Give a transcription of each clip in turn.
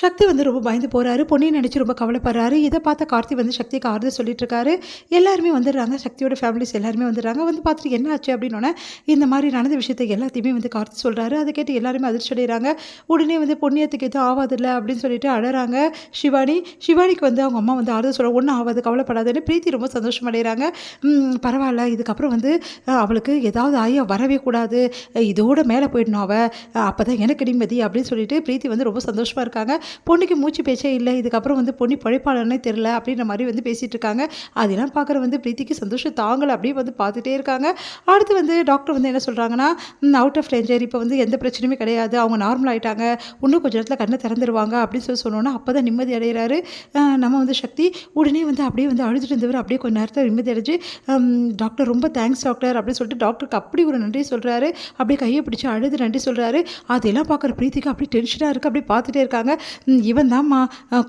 சக்தி வந்து ரொம்ப பயந்து போறாரு. பொன்னியின் நினைச்சு ரொம்ப கவலைப்படுறாரு. இத பார்த்த கார்த்தி வந்து சக்திக்கு ஆறுதல் சொல்லிட்டு இருக்காரு. எல்லாருமே வந்துடுறாங்க. சக்தியோட ஃபேமிலிஸ் எல்லாருமே வந்துடுறாங்க. வந்து பார்த்துட்டு என்ன ஆச்சு அப்படின்னோனே, இந்த மாரி நடந்த விஷயத்த எல்லாத்தையுமே வந்து கார்த்தி சொல்றாரு. அத கேட்டு எல்லாருமே அதிர்ச்சி அடையறாங்க. உடனே வந்து பொன்னியத்துக்கு எதுவும் ஆவாதுல்ல அப்படின்னு சொல்லிட்டு அழறாங்க சிவானி. சிவானிக்கு வந்து அவங்க அம்மா வந்து ஆறுதல் சொல்றாங்க. ஒண்ணும் ஆவாது கவலைப்படாதன்னு. பிரீத்தி ரொம்ப சந்தோஷம் அடையறாங்க. பரவால்ல இதுக்கப்புறம் வந்து அவளுக்கு ஏதாவது ஆயி வரவே கூடாது. இதோட மேல போயிடணும் அவ. அப்பதான் எனக்கு நிம்மதி அப்படின்னு சொல்லிட்டு பிரீத்தி வந்து ரொம்ப சந்தோஷமா இருக்காங்க. பொண்ணுக்கு மூச்சு பேச்சே இல்லை. இதுக்கப்புறம் வந்து பொண்ணு பிழைப்பாளனே தெரில அப்படின்ற மாதிரி வந்து பேசிகிட்டு இருக்காங்க. அதெல்லாம் பார்க்குற வந்து பிரீத்திக்கு சந்தோஷம் தாங்கலை. அப்படியே வந்து பார்த்துட்டே இருக்காங்க. அடுத்து வந்து டாக்டர் வந்து என்ன சொல்கிறாங்கன்னா, அவுட் ஆஃப் டேஞ்சர், இப்போ வந்து எந்த பிரச்சனையுமே கிடையாது, அவங்க நார்மல் ஆகிட்டாங்க, இன்னும் கொஞ்சம் நேரத்தில் கண்ணை திறந்துருவாங்க அப்படின்னு சொல்லி சொன்னோன்னா அப்போ தான் நிம்மதி அடைகிறாரு நம்ம வந்து சக்தி. உடனே வந்து அப்படியே வந்து அழுதுட்டு இருந்தவர் அப்படியே கொஞ்சம் நேரத்தில் நிம்மதி அடைஞ்சு, டாக்டர் ரொம்ப தேங்க்ஸ் டாக்டர் அப்படின்னு சொல்லிட்டு டாக்டருக்கு அப்படி ஒரு நன்றி சொல்கிறாரு. அப்படியே கையை பிடிச்சி அழுது நன்றி சொல்கிறாரு. அதெல்லாம் பார்க்குற பிரீத்திக்கு அப்படியே டென்ஷனாக இருக்குது. அப்படியே பார்த்துட்டே இருக்காங்க. இவன் தான்மா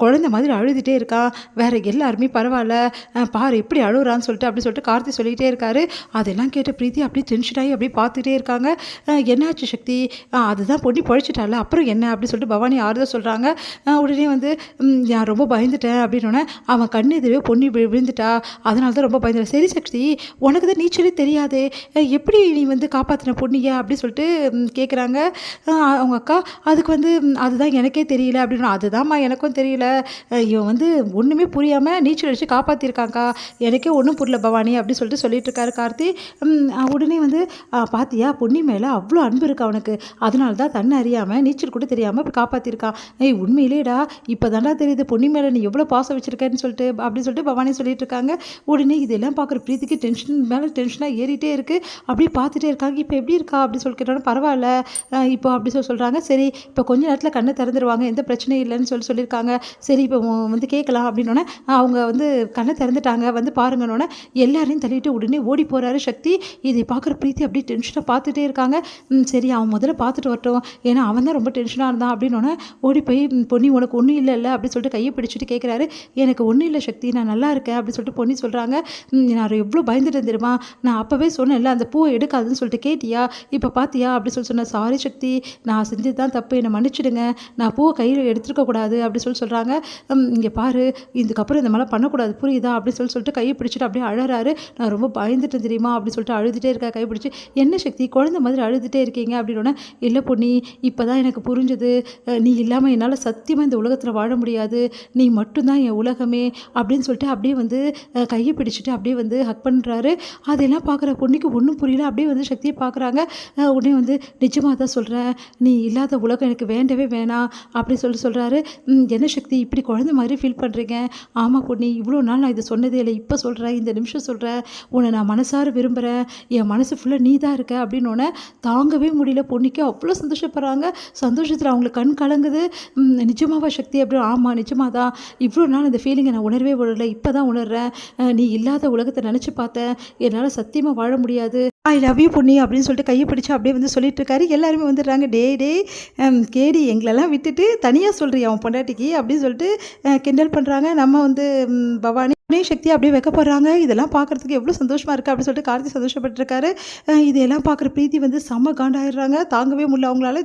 குழந்தை மாதிரி அழுதுகிட்டே இருக்கான், வேற எல்லாருமே பரவாயில்ல, பாரு எப்படி அழுகுறான்னு சொல்லிட்டு அப்படி சொல்லிட்டு கார்த்தி சொல்லிகிட்டே இருக்காரு. அதெல்லாம் கேட்ட பிரீத்தி அப்படியே டென்ஷன் ஆகி அப்படியே பார்த்துட்டே இருக்காங்க. என்னாச்சு சக்தி, அதுதான் பொண்ணி பழிச்சிட்டால அப்புறம் என்ன அப்படி சொல்லிட்டு பவானி ஆறுதல் சொல்கிறாங்க. உடனே வந்து நான் ரொம்ப பயந்துட்டேன் அப்படின்னோடனே, அவன் கண்ணு எதிரே பொண்ணி விழுந்துட்டா, அதனால தான் ரொம்ப பயந்துட்டேன். சரி சக்தி, உனக்கு தான் நீச்சலே தெரியாதே, எப்படி நீ வந்து காப்பாற்றின பொண்ணியா அப்படி சொல்லிட்டு கேட்குறாங்க அவங்க அக்கா. அதுக்கு வந்து அதுதான் எனக்கே தெரியல அப்படின்னு. அதுதான்மா எனக்கும் தெரியல, இவன் வந்து ஒன்றுமே புரியாமல் நீச்சல் அடித்து காப்பாற்றிருக்காங்க்கா, எனக்கே ஒன்றும் புரியல பவானி அப்படி சொல்லிட்டு சொல்லிட்டு இருக்காரு கார்த்தி. உடனே வந்து பாத்தியா பொன்னி மேலே அவ்வளோ அன்பு இருக்கு அவனுக்கு, அதனால தான் தன்னை அறியாமல் நீச்சல் கூட தெரியாமல் இப்போ காப்பாற்றிருக்கான். உண்மையிலேடா இப்போ தாண்டா தெரியுது பொன்னி மேலே நீ எவ்வளோ பாசம் வச்சுருக்கேன்னு சொல்லிட்டு அப்படின்னு சொல்லிட்டு பவானி சொல்லிட்டு இருக்காங்க. உடனே இதெல்லாம் பார்க்குற பிரீத்திக்கு டென்ஷன் மேலே டென்ஷனாக ஏறிட்டே இருக்குது. அப்படியே பார்த்துட்டே இருக்காங்க. இப்போ எப்படி இருக்கா அப்படின்னு சொல்லி கேட்டோன்னா பரவாயில்ல இப்போ அப்படி சொல்கிறாங்க. சரி இப்போ கொஞ்ச நேரத்தில் கண்ணை திறந்துருவாங்க, எந்த பிரச்சனையும் இல்லைன்னு சொல்லியிருக்காங்க. சரி இப்போ வந்து கேட்கலாம் அப்படின்னோடனே அவங்க வந்து கண்ணை திறந்துட்டாங்க, வந்து பாருங்கன்னொன்னே எல்லாரையும் தள்ளிட்டு உடனே ஓடி போகிறாரு சக்தி. இதை பார்க்குற பிரீத்தி அப்படியே டென்ஷனாக பார்த்துட்டே இருக்காங்க. சரி அவன் முதல்ல பார்த்துட்டு வரட்டும், ஏன்னா அவன் தான் ரொம்ப டென்ஷனாக இருந்தான் அப்படின்னோடனே ஓடி போய் பொன்னி உனக்கு ஒன்றும் இல்லைல்ல அப்படின்னு சொல்லிட்டு கையை பிடிச்சிட்டு கேட்குறாரு. எனக்கு ஒன்றும் இல்லை சக்தி, நான் நல்லா இருக்கேன் அப்படின்னு சொல்லிட்டு பொன்னி சொல்கிறாங்க. நான் எவ்வளோ பயந்துட்டேன் தெரியுமா, நான் அப்போவே சொன்னேன்ல அந்த பூவை எடுக்காதுன்னு சொல்லிட்டு கேட்டியா, இப்போ பார்த்தியா அப்படின்னு சொல்லி சொன்னேன். சாரி சக்தி, நான் செஞ்சது தான் தப்பு, என்னை மன்னிச்சிடுங்க, நான் பூவை கையில் எடுத்துருக்க கூடாது அப்படி சொல்கிறாங்க. இங்கே பாரு, இதுக்கப்புறம் இந்த மாதிரிலாம் பண்ணக்கூடாது புரியுதா அப்படி சொல்லிட்டு கையை பிடிச்சிட்டு அப்படியே அழறாரு. நான் ரொம்ப பயந்துட்டு தெரியுமா அப்படி சொல்லிட்டு அழுதுகிட்டே இருக்கா கை பிடிச்சி. என்ன சக்தி குழந்தை மாதிரி அழுதுகிட்டே இருக்கீங்க அப்படின்னோடனே, இல்லை பொன்னி இப்போ தான் எனக்கு புரிஞ்சுது, நீ இல்லாமல் என்னால் சத்தியமாக இந்த உலகத்தில் வாழ முடியாது, நீ மட்டும்தான் என் உலகமே அப்படின்னு சொல்லிட்டு அப்படியே வந்து கையை பிடிச்சிட்டு அப்படியே வந்து ஹக் பண்ணுறாரு. அதெல்லாம் பார்க்குற பொண்ணுக்கு ஒன்றும் புரியல. அப்படியே வந்து சக்தியை பார்க்குறாங்க. உடனே வந்து நிஜமாக தான் சொல்கிறேன், நீ இல்லாத உலகம் எனக்கு வேண்டவே வேணாம் அப்படி சொல்கிறாரு. என்ன சக்தி இப்படி குழந்தை மாதிரி ஃபீல் பண்ணுறீங்க? ஆமாம் பொன்னி, இவ்வளோ நாள் நான் இதை சொன்னதே இல்லை, இப்போ சொல்கிறேன், இந்த நிமிஷம் சொல்கிறேன், உன்னை நான் மனசார விரும்புகிறேன், என் மனசு ஃபுல்லாக நீ தான் இருக்க அப்படின்னோடனே தாங்கவே முடியல. பொன்னிக்கு அவ்வளோ சந்தோஷப்படுறாங்க. சந்தோஷத்தில் அவங்களுக்கு கண் கலங்குது. நிஜமாவா சக்தி அப்படி? ஆமாம் நிஜமாக தான், இவ்வளோ நாள் இந்த ஃபீலிங்கை நான் உணரவே விடலை, இப்போ தான் உணர்றேன், நீ இல்லாத உலகத்தை நினச்சி பார்த்தேன், என்னால் சத்தியமாக வாழ முடியாது, ஐ லவ் யூ பொன்னி அப்படின்னு சொல்லிட்டு கையை பிடிச்சி அப்படியே வந்து சொல்லிட்டு இருக்காரு. எல்லாருமே வந்துடுறாங்க. டே கேடி எங்களெல்லாம் விட்டுட்டு தனியாக சொல்கிறியா அவன் பொண்டாட்டிக்கு அப்படின்னு சொல்லிட்டு கிண்டல் பண்ணுறாங்க. நம்ம வந்து பவானி சக்தி அப்படியே வைக்க போடுறாங்க. இதெல்லாம் பார்க்குறதுக்கு எவ்வளோ சந்தோஷமாக இருக்குது அப்படின்னு சொல்லிட்டு கார்த்தி சந்தோஷப்பட்டுருக்காரு. இதையெல்லாம் பார்க்குற பிரீத்தி வந்து செம்ம காண்டாயிடுறாங்க. தாங்கவே முடியல அவங்களால.